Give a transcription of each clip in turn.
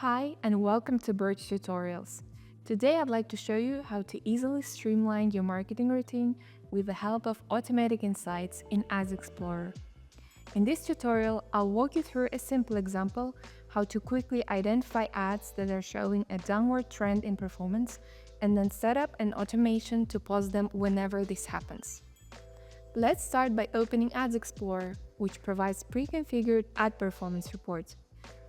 Hi and welcome to Birch Tutorials. Today I'd like to show you how to easily streamline your marketing routine with the help of automatic insights in Ads Explorer. In this tutorial, I'll walk you through a simple example how to quickly identify ads that are showing a downward trend in performance and then set up an automation to pause them whenever this happens. Let's start by opening Ads Explorer, which provides pre-configured ad performance reports.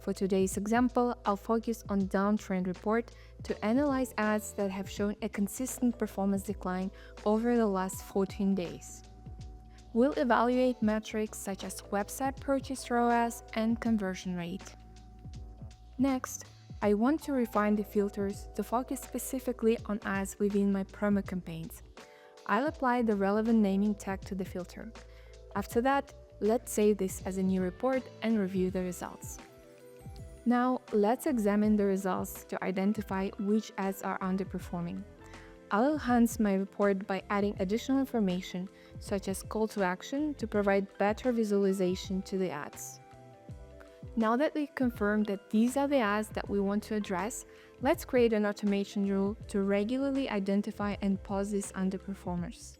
For today's example, I'll focus on downtrend report to analyze ads that have shown a consistent performance decline over the last 14 days. We'll evaluate metrics such as website purchase ROAS and conversion rate. Next, I want to refine the filters to focus specifically on ads within my promo campaigns. I'll apply the relevant naming tag to the filter. After that, let's save this as a new report and review the results. Now, let's examine the results to identify which ads are underperforming. I'll enhance my report by adding additional information, such as call to action, to provide better visualization to the ads. Now that we've confirmed that these are the ads that we want to address, let's create an automation rule to regularly identify and pause these underperformers.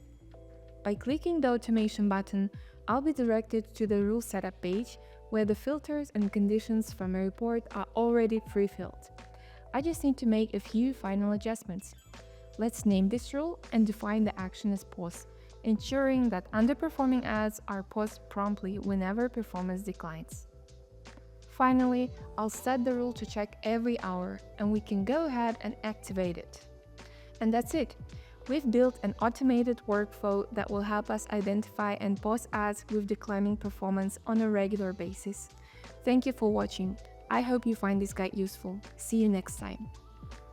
By clicking the automation button, I'll be directed to the rule setup page where the filters and conditions from a report are already pre-filled. I just need to make a few final adjustments. Let's name this rule and define the action as pause, ensuring that underperforming ads are paused promptly whenever performance declines. Finally, I'll set the rule to check every hour, and we can go ahead and activate it. And that's it. We've built an automated workflow that will help us identify and pause ads with declining performance on a regular basis. Thank you for watching. I hope you find this guide useful. See you next time.